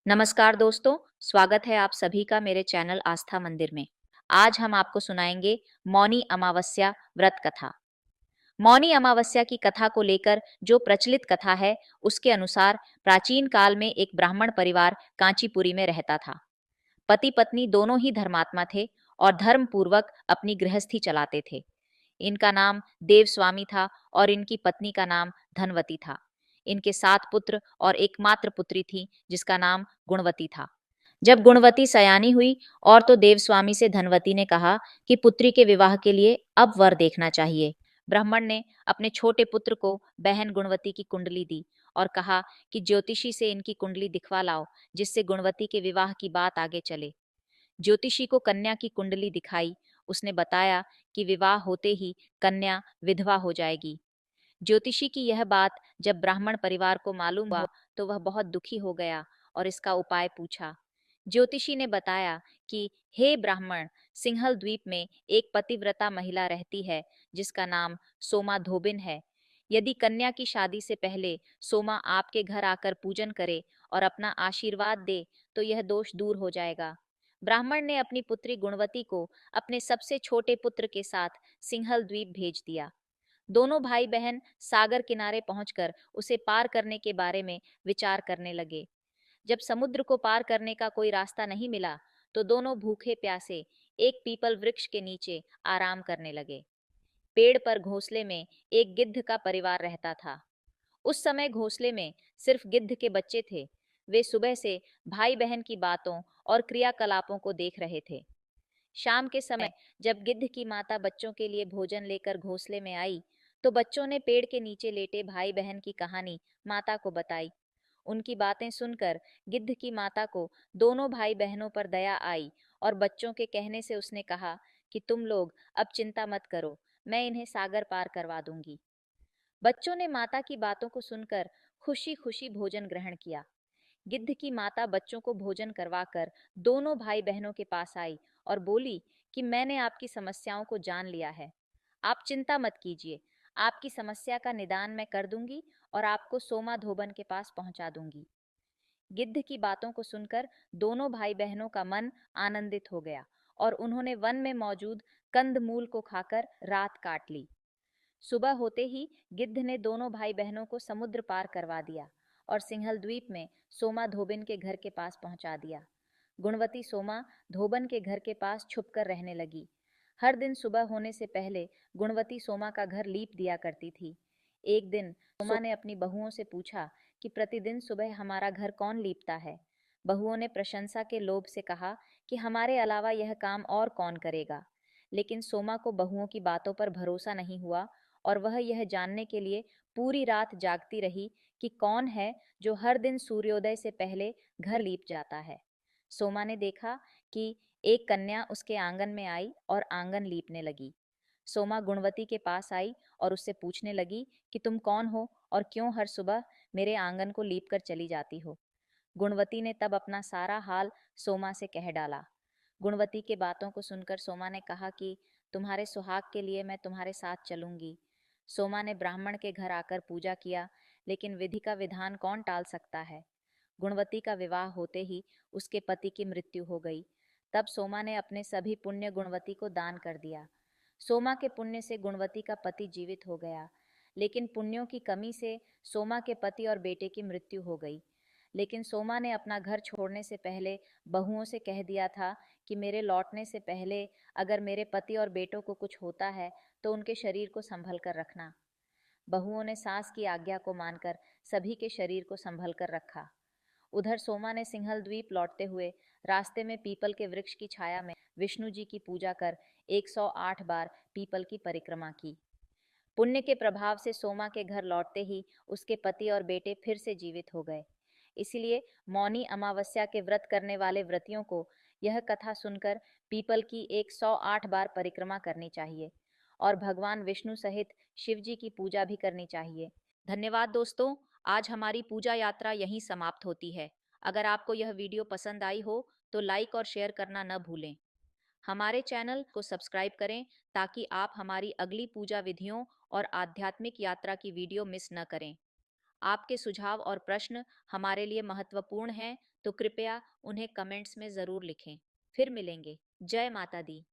नमस्कार दोस्तों, स्वागत है आप सभी का मेरे चैनल आस्था मंदिर में। आज हम आपको सुनाएंगे मौनी अमावस्या व्रत कथा। मौनी अमावस्या की कथा को लेकर जो प्रचलित कथा है, उसके अनुसार प्राचीन काल में एक ब्राह्मण परिवार कांचीपुरी में रहता था। पति पत्नी दोनों ही धर्मात्मा थे और धर्म पूर्वक अपनी गृहस्थी चलाते थे। इनका नाम देवस्वामी था और इनकी पत्नी का नाम धनवती था। इनके 7 पुत्र और एकमात्र पुत्री थी जिसका नाम गुणवती था। जब गुणवती सयानी हुई और तो देवस्वामी से धनवती ने कहा कि पुत्री के विवाह के लिए अब वर देखना चाहिए। ब्राह्मण ने अपने छोटे पुत्र को बहन गुणवती की कुंडली दी और कहा कि ज्योतिषी से इनकी कुंडली दिखवा लाओ, जिससे गुणवती के विवाह की बात आगे चले। ज्योतिषी को कन्या की कुंडली दिखाई। उसने बताया कि विवाह होते ही कन्या विधवा हो जाएगी। ज्योतिषी की यह बात जब ब्राह्मण परिवार को मालूम हुआ तो वह बहुत दुखी हो गया और इसका उपाय पूछा। ज्योतिषी ने बताया कि हे ब्राह्मण, सिंहल द्वीप में एक पतिव्रता महिला रहती है जिसका नाम सोमा धोबिन है। यदि कन्या की शादी से पहले सोमा आपके घर आकर पूजन करे और अपना आशीर्वाद दे तो यह दोष दूर हो जाएगा। ब्राह्मण ने अपनी पुत्री गुणवती को अपने सबसे छोटे पुत्र के साथ सिंहल द्वीप भेज दिया। दोनों भाई बहन सागर किनारे पहुंचकर उसे पार करने के बारे में विचार करने लगे। जब समुद्र को पार करने का कोई रास्ता नहीं मिला तो दोनों भूखे प्यासे एक पीपल वृक्ष के नीचे आराम करने लगे। पेड़ पर घोंसले में एक गिद्ध का परिवार रहता था। उस समय घोंसले में सिर्फ गिद्ध के बच्चे थे। वे सुबह से भाई बहन की बातों और क्रियाकलापों को देख रहे थे। शाम के समय जब गिद्ध की माता बच्चों के लिए भोजन लेकर घोंसले में आई तो बच्चों ने पेड़ के नीचे लेटे भाई बहन की कहानी माता को बताई। उनकी बातें सुनकर गिद्ध की माता को दोनों भाई बहनों पर दया आई और बच्चों के कहने से उसने कहा कि तुम लोग अब चिंता मत करो, मैं इन्हें सागर पार करवा दूंगी। बच्चों ने माता की बातों को सुनकर खुशी खुशी भोजन ग्रहण किया। गिद्ध की माता बच्चों को भोजन करवाकर दोनों भाई बहनों के पास आई और बोली कि मैंने आपकी समस्याओं को जान लिया है। आप चिंता मत कीजिए, आपकी समस्या का निदान मैं कर दूंगी और आपको सोमा धोबन के पास पहुंचा दूंगी। गिद्ध की बातों को सुनकर दोनों भाई बहनों का मन आनंदित हो गया और उन्होंने वन में मौजूद कंदमूल को खाकर रात काट ली। सुबह होते ही गिद्ध ने दोनों भाई बहनों को समुद्र पार करवा दिया और सिंहल द्वीप में सोमा धोबिन के घर के पास पहुंचा दिया। गुणवती सोमा धोबन के घर के पास छुपकर रहने लगी। हर दिन सुबह होने से पहले गुणवती सोमा का घर लीप दिया करती थी। एक दिन सोमा ने अपनी बहुओं से पूछा कि प्रतिदिन सुबह हमारा घर कौन लीपता है। बहुओं ने प्रशंसा के लोभ से कहा कि हमारे अलावा यह काम और कौन करेगा। लेकिन सोमा को बहुओं की बातों पर भरोसा नहीं हुआ और वह यह जानने के लिए पूरी रात जागती रही कि कौन है जो हर दिन सूर्योदय से पहले घर लीप जाता है। सोमा ने देखा कि एक कन्या उसके आंगन में आई और आंगन लीपने लगी। सोमा गुणवती के पास आई और उससे पूछने लगी कि तुम कौन हो और क्यों हर सुबह मेरे आंगन को लीप कर चली जाती हो। गुणवती ने तब अपना सारा हाल सोमा से कह डाला। गुणवती के बातों को सुनकर सोमा ने कहा कि तुम्हारे सुहाग के लिए मैं तुम्हारे साथ चलूंगी। सोमा ने ब्राह्मण के घर आकर पूजा किया, लेकिन विधि का विधान कौन टाल सकता है। गुणवती का विवाह होते ही उसके पति की मृत्यु हो गई। तब सोमा ने अपने सभी पुण्य गुणवती को दान कर दिया। सोमा के पुण्य से गुणवती का पति जीवित हो गया, लेकिन पुण्यों की कमी से सोमा के पति और बेटे की मृत्यु हो गई। लेकिन सोमा ने अपना घर छोड़ने से पहले बहुओं से कह दिया था कि मेरे लौटने से पहले अगर मेरे पति और बेटों को कुछ होता है तो उनके शरीर को संभल कर रखना। बहुओं ने सास की आज्ञा को मानकर सभी के शरीर को संभल कर रखा। उधर सोमा ने सिंहल द्वीप लौटते हुए रास्ते में पीपल के वृक्ष की छाया में विष्णु जी की पूजा कर 108 बार पीपल की परिक्रमा की। पुण्य के प्रभाव से सोमा के घर लौटते ही उसके पति और बेटे फिर से जीवित हो गए। इसीलिए मौनी अमावस्या के व्रत करने वाले व्रतियों को यह कथा सुनकर पीपल की 108 बार परिक्रमा करनी चाहिए और भगवान विष्णु सहित शिव जी की पूजा भी करनी चाहिए। धन्यवाद दोस्तों, आज हमारी पूजा यात्रा यहीं समाप्त होती है। अगर आपको यह वीडियो पसंद आई हो तो लाइक और शेयर करना न भूलें। हमारे चैनल को सब्सक्राइब करें ताकि आप हमारी अगली पूजा विधियों और आध्यात्मिक यात्रा की वीडियो मिस न करें। आपके सुझाव और प्रश्न हमारे लिए महत्वपूर्ण हैं, तो कृपया उन्हें कमेंट्स में ज़रूर लिखें। फिर मिलेंगे। जय माता दी।